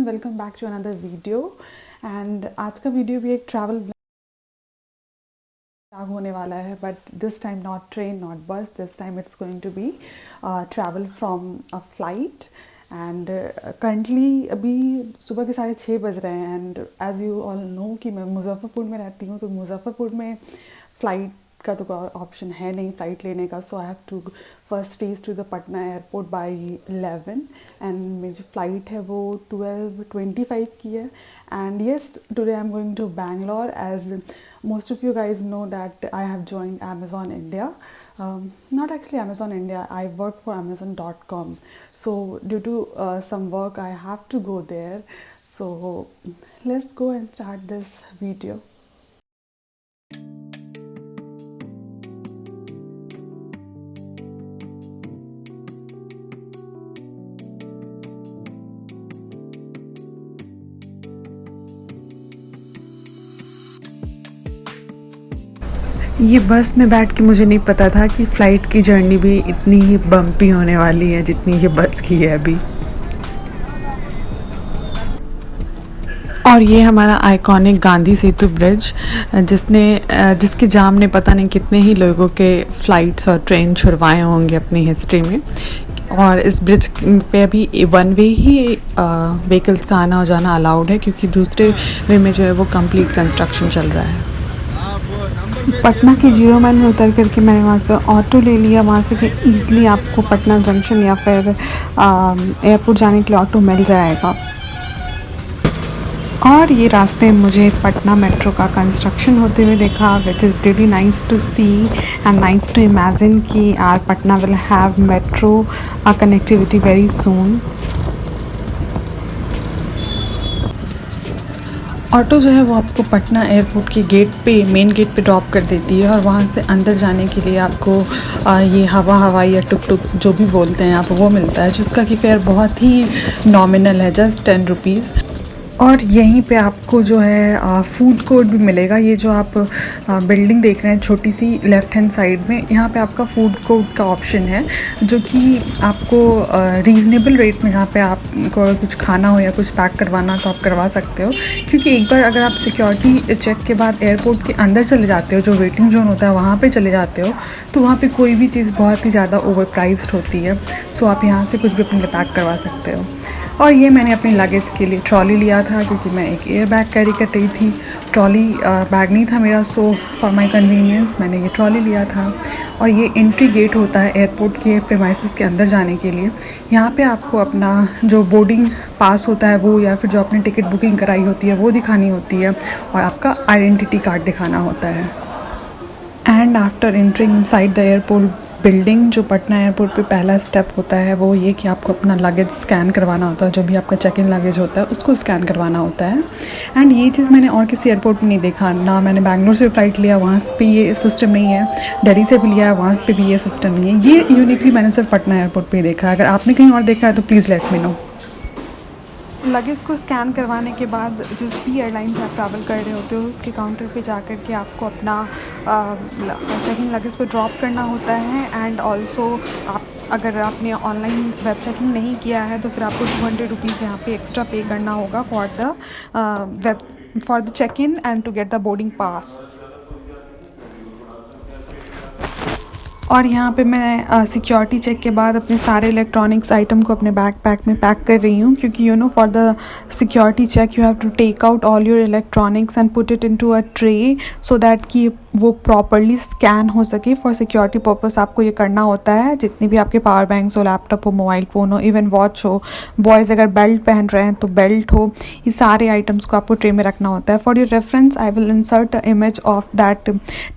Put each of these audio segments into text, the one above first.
Welcome back to another video. And आज का video भी एक ट्रैवल ब्लॉग होने वाला है, but this time not train not bus, this time it's going to be travel from a flight. And currently अभी सुबह के 6:30 बज रहे हैं। And as you all know कि मैं मुजफ्फरपुर में रहती हूँ, तो मुजफ्फरपुर में फ़्लाइट का तो कोई ऑप्शन है नहीं फ़्लाइट लेने का। So I have to first reach to the Patna airport by 11। And मेरी जो फ़्लाइट है वो 12:25 की है। And yes, today I am going to Bangalore. As most of you guys know that I have joined Amazon India. Not actually Amazon India, I work for Amazon.com. So due to some work I have to go there. So let's go and start this video. ये बस में बैठ के मुझे नहीं पता था कि फ़्लाइट की जर्नी भी इतनी ही बम्पी होने वाली है जितनी ये बस की है अभी। और ये हमारा आइकॉनिक गांधी सेतु ब्रिज, जिसके जाम ने पता नहीं कितने ही लोगों के फ़्लाइट्स और ट्रेन छुड़वाए होंगे अपनी हिस्ट्री में। और इस ब्रिज पे अभी वन वे ही व्हीकल्स का आना और जाना अलाउड है, क्योंकि दूसरे वे में जो है वो कंप्लीट कंस्ट्रक्शन चल रहा है। पटना के 0 माइल में उतर करके मैंने वहाँ से ऑटो ले लिया। वहाँ से कि ईज़िली आपको पटना जंक्शन या फिर एयरपोर्ट जाने के लिए ऑटो मिल जाएगा। और ये रास्ते में मुझे पटना मेट्रो का कंस्ट्रक्शन होते हुए देखा, which is really nice to see and nice to imagine कि our Patna will have metro connectivity very soon. Auto जो है वो आपको पटना एयरपोर्ट के गेट पे, मेन गेट पे ड्रॉप कर देती है। और वहाँ से अंदर जाने के लिए आपको ये हवाई या टुक टुक जो भी बोलते हैं आप, वो मिलता है, जिसका कि फेयर बहुत ही नॉमिनल है, जस्ट 10 रुपीज़। और यहीं पे आपको जो है फूड कोर्ट भी मिलेगा। ये जो आप बिल्डिंग देख रहे हैं छोटी सी लेफ़्ट हैंड साइड में, यहाँ पे आपका फूड कोर्ट का ऑप्शन है, जो कि आपको रीज़नेबल रेट में, यहाँ पे आपको अगर कुछ खाना हो या कुछ पैक करवाना तो आप करवा सकते हो। क्योंकि एक बार अगर आप सिक्योरिटी चेक के बाद एयरपोर्ट के अंदर चले जाते हो, जो वेटिंग जोन होता है वहाँ पे चले जाते हो, तो वहाँ पे कोई भी चीज़ बहुत ही ज़्यादा ओवर प्राइस्ड होती है। सो आप यहाँ से कुछ भी अपने लिए पैक करवा सकते हो। और ये मैंने अपने लगेज के लिए ट्रॉली लिया था, क्योंकि मैं एक एयर बैग कैरी कर रही थी। ट्रॉली बैग नहीं था मेरा, सो फॉर माई कन्वीनियंस मैंने ये ट्रॉली लिया था। और ये एंट्री गेट होता है एयरपोर्ट के प्रीमाइसेस के अंदर जाने के लिए। यहाँ पे आपको अपना जो बोर्डिंग पास होता है वो, या फिर जो आपने टिकट बुकिंग कराई होती है वो दिखानी होती है, और आपका आइडेंटिटी कार्ड दिखाना होता है। And after entering inside the airport building, जो पटना एयरपोर्ट पे पहला स्टेप होता है वो ये कि आपको अपना लगेज स्कैन करवाना होता है। जो भी आपका चेक इन लगेज होता है उसको स्कैन करवाना होता है। एंड ये चीज़ मैंने और किसी एयरपोर्ट में नहीं देखा ना। मैंने बैंगलोर से फ़्लाइट लिया, वहाँ पे ये सिस्टम नहीं है। दिल्ली से भी लिया, वहाँ पे भी ये सिस्टम नहीं है। ये यूनिकली मैंने सिर्फ पटना एयरपोर्ट पर ही देखा है। अगर आपने कहीं और देखा है तो please let me know. Luggage को स्कैन करवाने के बाद जिस भी एयरलाइन से आप ट्रैवल कर रहे होते हो, उसके काउंटर पे जाकर के आपको अपना चेक इन लगेज को ड्रॉप करना होता है। एंड ऑल्सो आप अगर आपने ऑनलाइन वेब चेकिंग नहीं किया है तो फिर आपको 200 रुपीज़ यहाँ पे एक्स्ट्रा पे करना होगा for the check in and to get the boarding pass. और यहाँ पे मैं सिक्योरिटी चेक के बाद अपने सारे इलेक्ट्रॉनिक्स आइटम को अपने बैकपैक में पैक कर रही हूँ, क्योंकि for the security check you have to take out all your electronics and put it into a tray, so that कि वो प्रॉपरली स्कैन हो सके। फॉर सिक्योरिटी पर्पस आपको ये करना होता है। जितनी भी आपके पावर बैंक्स हो, लैपटॉप हो, मोबाइल फ़ोन हो, इवन वॉच हो, बॉयज़ अगर बेल्ट पहन रहे हैं तो बेल्ट हो, ये सारे आइटम्स को आपको ट्रे में रखना होता है। For your reference I will insert a image of that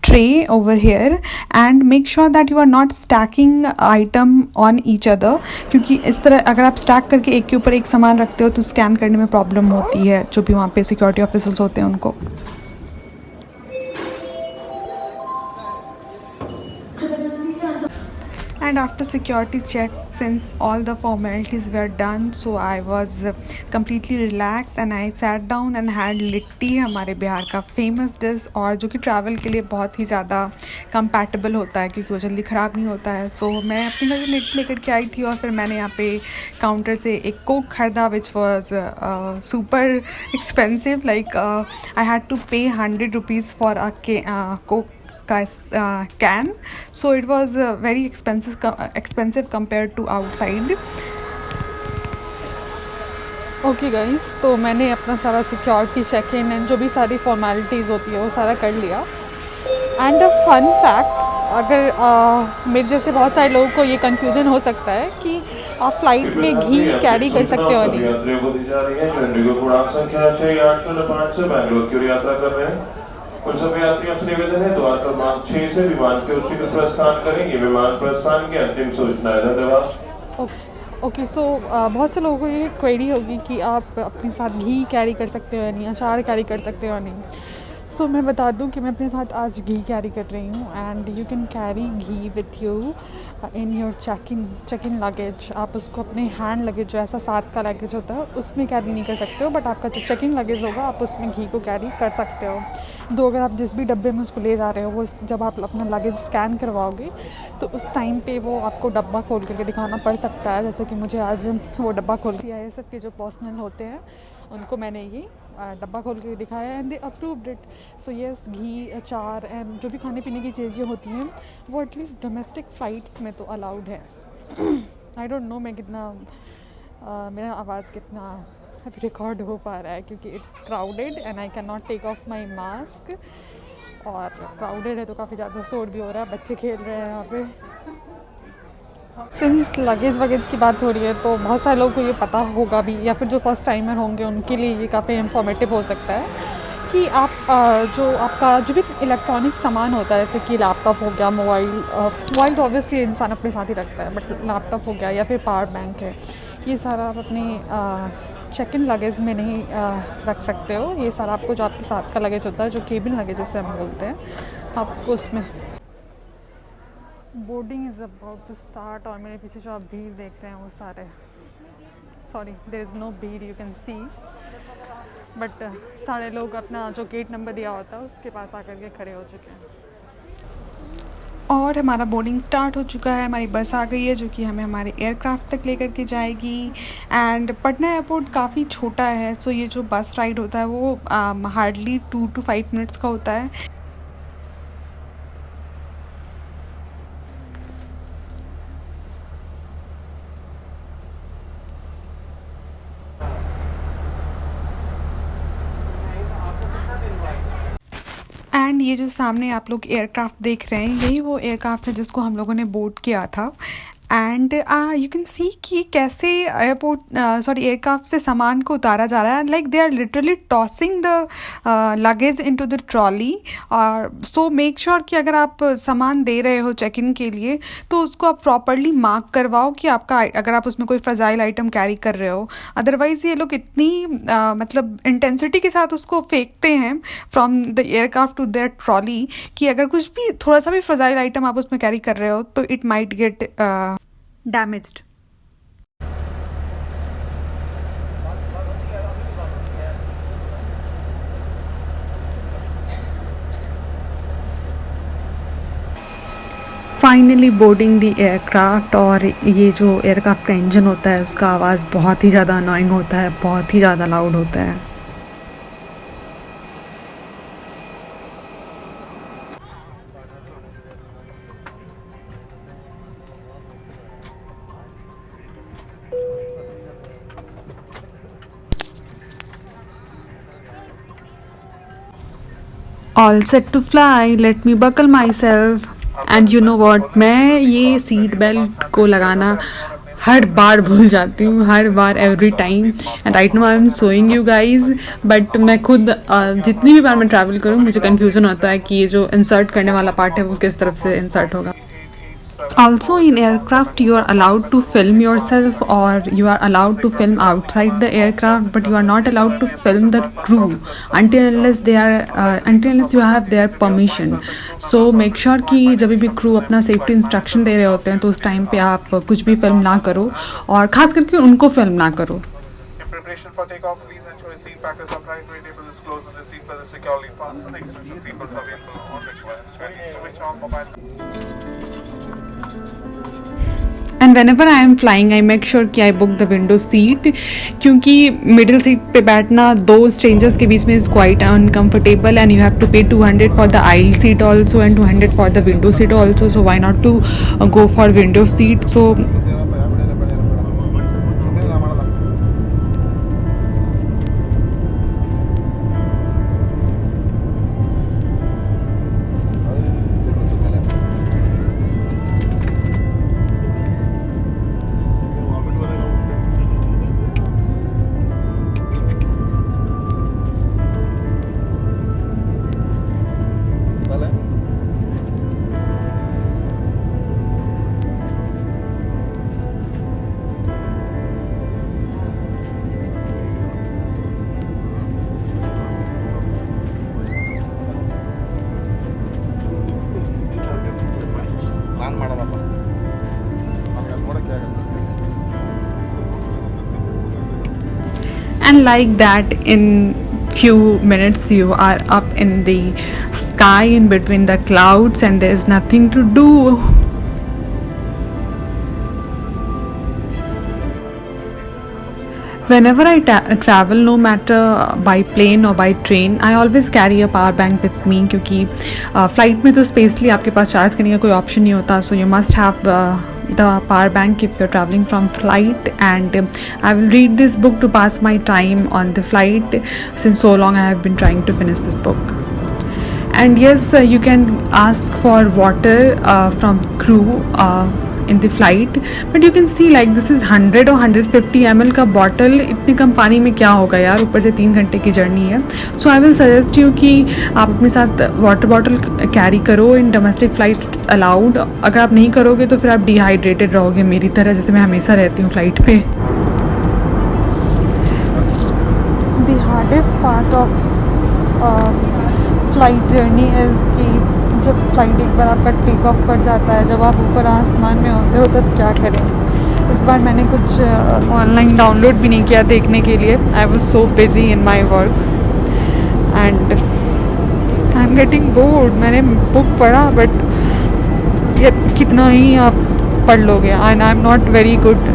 tray over here and make sure that you are not stacking item on each other, क्योंकि इस तरह अगर आप स्टैक करके एक के ऊपर एक सामान रखते हो तो स्कैन करने में प्रॉब्लम होती है जो भी वहाँ पे सिक्योरिटी ऑफिसर्स होते हैं उनको। And after security checks since all the formalities were done, so I was completely relaxed and I sat down and had litti, हमारे बिहार का फेमस डिश, और जो कि ट्रैवल के लिए बहुत ही ज़्यादा कंपैटिबल होता है क्योंकि वो जल्दी ख़राब नहीं होता है. सो मैं अपने घर से लिट्टी लेकर के आई थी और फिर मैंने यहाँ पे काउंटर से एक कोक ख़रीदा which was super expensive. Like I had to pay 100 rupees for a coke can. So it was very expensive compared to outside. Okay guys, तो मैंने अपना सारा सिक्योरिटी चेक इन एंड जो भी सारी फॉर्मेलिटीज़ होती है वो सारा कर लिया. एंड अ फन फैक्ट, अगर मेरे जैसे बहुत सारे लोगों को ये कंफ्यूजन हो सकता है कि आप फ्लाइट में घी कैरी कर सकते हो नहीं. यात्रियों को दी जा रही है जो इंडिगो उड़ान संख्या 6805 से बेंगलुरु की ओर यात्रा कर रहे हैं. उन सभी यात्रियों से निवेदन है द्वार क्रमांक 6 से विमान के शीघ्र प्रस्थान करें. ये विमान प्रस्थान की अंतिम सूचना है. धन्यवाद. ओके, सो बहुत से लोगों को ये क्वेरी होगी कि आप अपने साथ घी कैरी कर सकते हो या नहीं, अचार कैरी कर सकते हो या नहीं. सो मैं बता दूं कि मैं अपने साथ आज घी कैरी कर रही हूँ and you can carry ghee with you in your check in luggage. आप उसको अपने हैंड लगेज जो ऐसा साथ का लगेज होता है उसमें कैरी नहीं कर सकते हो, बट आपका जो चेक इन लगेज होगा आप उसमें घी को कैरी कर सकते हो. दो अगर आप जिस भी डब्बे में उसको ले जा रहे हो वो जब आप अपना लगेज स्कैन करवाओगे तो उस टाइम पे वो आपको डब्बा खोल करके दिखाना पड़ सकता है. जैसे कि मुझे आज वो डब्बा खोल दिया है. सब के जो पर्सनल होते हैं उनको मैंने ये डब्बा खोल के दिखाया and they approved it. So yes, ghee, achar and जो भी खाने पीने की चीज़ें होती हैं वो एटलीस्ट डोमेस्टिक फ़्लाइट्स में तो अलाउड है. आई डोंट नो मैं कितना मेरा आवाज़ कितना रिकॉर्ड हो पा रहा है क्योंकि it's crowded and I can not take off my mask. और क्राउडेड है तो काफ़ी ज़्यादा शोर भी हो रहा है, बच्चे खेल रहे हैं यहाँ पे. सिंस लगेज वगेज की बात हो रही है तो बहुत सारे लोगों को ये पता होगा भी, या फिर जो फर्स्ट टाइमर होंगे उनके लिए ये काफ़ी इंफॉर्मेटिव हो सकता है कि आप जो आपका जो भी इलेक्ट्रॉनिक सामान होता है, जैसे कि लैपटॉप हो गया, मोबाइल तो ऑब्वियसली इंसान अपने साथ ही रखता है, बट लैपटॉप हो गया या फिर पावर बैंक है, ये सारा आप अपने चेक इन लगेज में नहीं रख सकते हो. ये सारा आपको जो आपके साथ का लगेज होता है, जो केबिन लगेज जैसे हम बोलते हैं, आपको उसमें. Boarding is about to start और मेरे पीछे जो आप भीड़ देख रहे हैं वो सारे, सॉरी देयर इज़ नो भीड़, यू कैन सी, बट सारे लोग अपना जो गेट नंबर दिया होता है उसके पास आकर के खड़े हो चुके हैं. और हमारा बोर्डिंग स्टार्ट हो चुका है. हमारी बस आ गई है जो कि हमें हमारे एयरक्राफ्ट तक लेकर के जाएगी. एंड पटना एयरपोर्ट काफ़ी छोटा है, सो ये जो बस राइड होता है वो हार्डली 2 to 5 मिनट्स का होता है. एंड ये जो सामने आप लोग एयरक्राफ्ट देख रहे हैं, यही वो एयरक्राफ्ट है जिसको हम लोगों ने बोर्ड किया था. एंड यू कैन सी कि कैसे एयरक्राफ्ट से सामान को उतारा जा रहा है. Like they are literally tossing the luggage into the trolley. और सो मेक श्योर कि अगर आप सामान दे रहे हो चेक इन के लिए तो उसको आप प्रॉपरली मार्क करवाओ कि आपका, अगर आप उसमें कोई फ्रजाइल आइटम कैरी कर रहे हो. अदरवाइज़ ये लोग इतनी मतलब इंटेंसिटी के साथ उसको फेंकते हैं from the aircraft to their trolley कि अगर कुछ भी थोड़ा सा भी फ्रजाइल आइटम आप उसमें कैरी कर रहे हो तो it might get damaged. Finally boarding the aircraft. और ये जो एयरक्राफ्ट का इंजन होता है उसका आवाज़ बहुत ही ज़्यादा अनोइंग होता है, बहुत ही ज़्यादा लाउड होता है. All set to fly, let me buckle myself. And you know what, मैं ये सीट बेल्ट को लगाना हर बार भूल जाती हूँ, हर बार, every time. And right now I am showing you guys, but मैं खुद जितनी भी बार मैं ट्रैवल करूँ मुझे कन्फ्यूज़न होता है कि ये जो इंसर्ट करने वाला पार्ट है वो किस तरफ से इंसर्ट होगा. Also, in aircraft, you are allowed to film yourself, or you are allowed to film outside the aircraft, but you are not allowed to film the crew until unless you have their permission. So make sure कि जब भी crew अपना safety instruction दे रहे होते हैं तो उस time पे आप कुछ भी film ना करो, और ख़ास करके उनको film ना करो. In preparation for takeoff, please ensure your seat back is upright, tray table is closed, and the seat belt is securely fastened. Extension seatbelts are available on request. Ready, switch on mobile. And whenever I am flying, I make sure कि I book the window seat, क्योंकि middle seat पे बैठना दो strangers के बीच में is quite uncomfortable, and you have to pay 200 for the aisle seat also and 200 for the window seat also. So why not to go for window seat? So and like that, in few minutes you are up in the sky in between the clouds, and there is nothing to do. Whenever I travel, no matter by plane or by train, I always carry a power bank with me, क्योंकि flight में तो specially आपके पास charge करने का कोई option नहीं होता. So you must have the power bank if you're traveling from flight. And I will read this book to pass my time on the flight, since so long I have been trying to finish this book. And yes, you can ask for water from crew in the flight, but you can see like this is 100 or 150 ml का bottle. इतने कम पानी में क्या होगा यार, ऊपर से 3 घंटे की जर्नी है. सो आई विल सजेस्ट यू कि आप अपने साथ वाटर बॉटल कैरी करो. In domestic flights allowed. अगर आप नहीं करोगे तो फिर आप डिहाइड्रेटेड रहोगे मेरी तरह, जैसे मैं हमेशा रहती हूँ फ्लाइट पे. The hardest part of flight journey is कि जब फ्लाइट एक बार आपका टेक ऑफ कर जाता है, जब आप ऊपर आसमान में होते हो तब क्या करें. इस बार मैंने कुछ ऑनलाइन डाउनलोड भी नहीं किया देखने के लिए. I was so busy in my work and I am getting bored. मैंने बुक पढ़ा बट ये कितना ही आप पढ़ लोगे. And I am not very good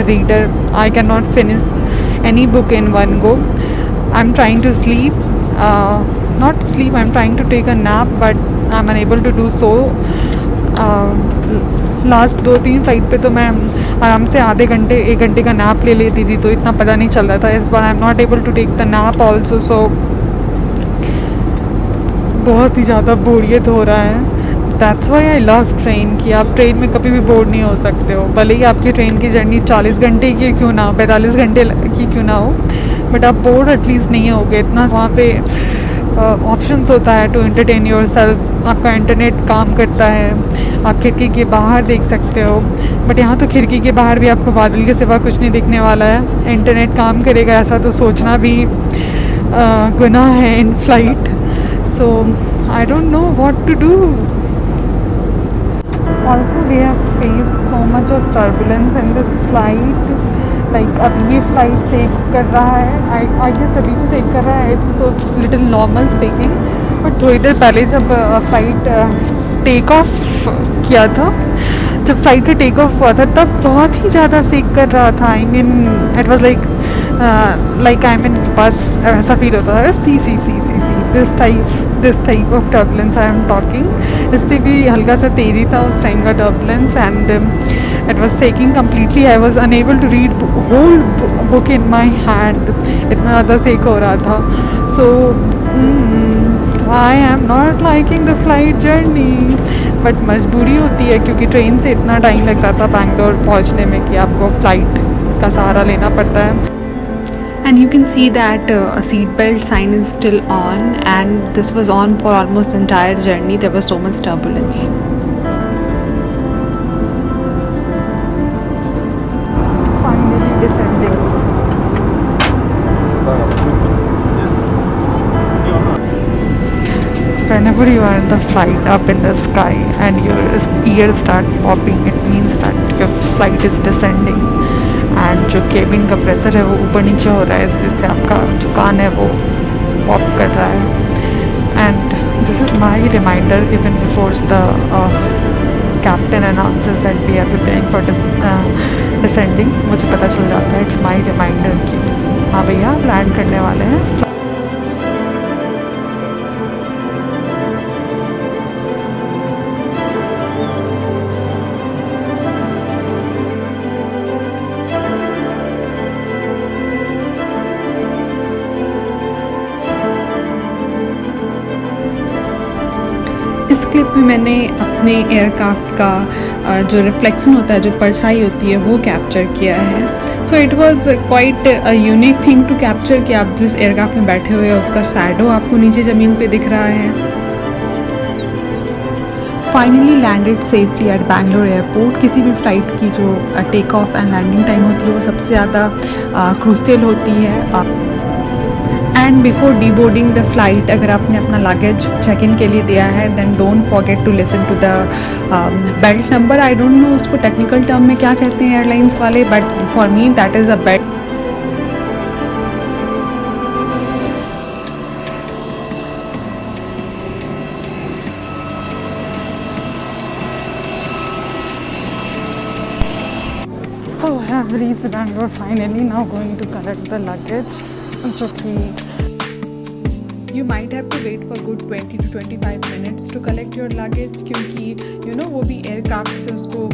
reader. I can not finish any book in one go. I am trying to sleep. Not sleep, I'm trying to take a nap, but I'm unable to do so. Last 2-3 flight पे तो मैं आराम से आधे घंटे 1 घंटे का nap ले लेती थी, तो इतना पता नहीं चल रहा था. इस बार I am not able to take the nap also. So बहुत ही ज़्यादा बोरियत हो रहा है. That's why I love train, कि आप ट्रेन में कभी भी बोर नहीं हो सकते हो. भले ही आपकी ट्रेन की जर्नी 40 घंटे की क्यों ना, 45 घंटे की क्यों ना हो, बट आप बोर एटलीस्ट नहीं होगे. इतना वहाँ पे ऑप्शंस होता है टू एंटरटेन योर सेल्फ. आपका इंटरनेट काम करता है, आप खिड़की के बाहर देख सकते हो. बट यहाँ तो खिड़की के बाहर भी आपको बादल के सिवा कुछ नहीं दिखने वाला है. इंटरनेट काम करेगा ऐसा तो सोचना भी गुनाह है in flight. So I don't know what to do. Also we have faced so much of turbulence in this flight. Like अभी ये फ्लाइट सेक कर रहा है. आई गेस अभी जो सेक कर रहा है इट्स तो लिटिल नॉर्मल सेकिंग. बट थोड़ी देर पहले जब फ्लाइट टेक ऑफ किया था, जब फ्लाइट का टेक ऑफ हुआ था तब बहुत ही ज़्यादा सेक कर रहा था. I mean it was like I mean बस ऐसा फील होता था. See this type of turbulence I am talking. इससे भी हल्का सा तेज़ी था उस टाइम का turbulence. And it was shaking completely. I was unable to read whole book in my hand. इतना ज़्यादा सेक हो रहा था. So I am not liking the flight journey. But मजबूरी होती है, क्योंकि ट्रेन से इतना टाइम लग जाता बैंगलोर पहुंचने में कि आपको फ्लाइट का सहारा लेना पड़ता है. And you can see that a seat belt sign is still on, and this was on for almost the entire journey. There was so much turbulence. whenever you are in the flight up in the sky and your ears start popping, it means that your flight is descending and जो cabin का pressure है वो ऊपर नीचे हो रहा है, इस वजह से आपका जो कान है वो पॉप कर रहा है. And this is my reminder even before the captain announces that we are preparing for descending. मुझे पता चल जाता है, इट्स माई रिमाइंडर कि हाँ भैया आप लैंड करने वाले हैं. इस क्लिप में मैंने अपने एयरक्राफ्ट का जो रिफ्लेक्शन होता है, जो परछाई होती है, वो कैप्चर किया है. So it was quite a unique thing to capture कि आप जिस एयरक्राफ्ट में बैठे हुए हैं उसका शैडो आपको नीचे ज़मीन पे दिख रहा है. Finally landed safely at Bangalore airport. किसी भी फ़्लाइट की जो take off and landing time होती है वो सबसे ज़्यादा क्रूशियल होती है. And before deboarding the flight, अगर आपने अपना लगेज चेक इन के लिए दिया है then don't forget to listen to the belt number. I don't know उसको टेक्निकल टर्म में क्या कहते हैं एयरलाइंस वाले, but for me that is a belt. So I have reached Bangalore finally. Now going to collect the luggage. जो कि You might have to wait for good 20 to 25 minutes to collect your luggage, क्योंकि you know वो भी aircraft से उसको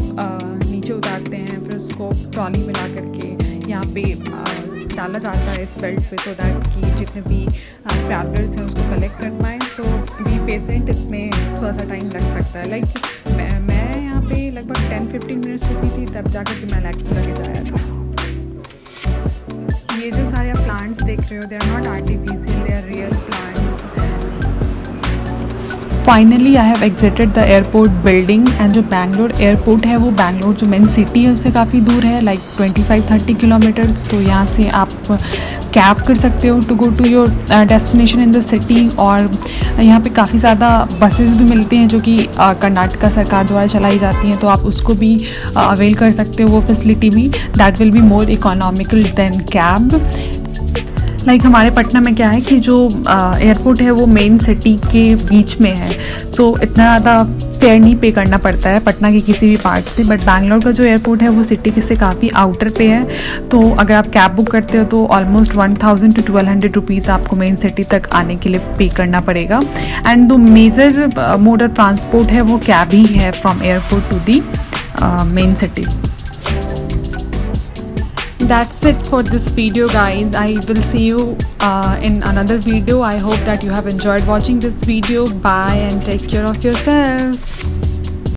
नीचे उतारते हैं, फिर उसको ट्रॉली में ला करके यहाँ पे डाला जाता है इस बेल्ट पे, सो दैट कि जितने भी ट्रैवलर्स हैं उसको कलेक्ट कर पाएँ. सो बी पेशेंट, इसमें थोड़ा सा टाइम लग सकता है. लाइक मैं यहाँ पे लगभग 10-15 मिनट्स रुकी थी, तब जाकर के मैं लगेज आया था. ये जो सारे आप प्लांट्स देख रहे हो, they are not artificial, they are real plants. Finally I have exited the airport building. And जो बैंगलोर एयरपोर्ट है वो बैंगलोर जो मेन सिटी है उससे काफ़ी दूर है, लाइक 25-30 किलोमीटर्स. तो यहाँ से आप कैब कर सकते हो to go to your destination in the city. और यहाँ पे काफ़ी ज़्यादा बसेस भी मिलते हैं जो कि कर्नाटका सरकार द्वारा चलाई जाती हैं, तो आप उसको भी अवेल कर सकते हो, वो फैसिलिटी भी. That will be more economical then cab. Like हमारे पटना में क्या है कि जो एयरपोर्ट है वो मेन सिटी के बीच में है, सो इतना ज़्यादा फेयर नहीं पे करना पड़ता है पटना के किसी भी पार्ट से. बट बैंगलोर का जो एयरपोर्ट है वो सिटी से काफ़ी आउटर पे है, तो अगर आप कैब बुक करते हो तो ऑलमोस्ट 1000 to 1200 रुपीज़ आपको मेन सिटी तक आने के लिए पे करना पड़ेगा. एंड जो मेजर मोड ऑफ ट्रांसपोर्ट है वो कैब ही है from airport to the main city. That's it for this video, guys. I will see you in another video. I hope that you have enjoyed watching this video. Bye and take care of yourself.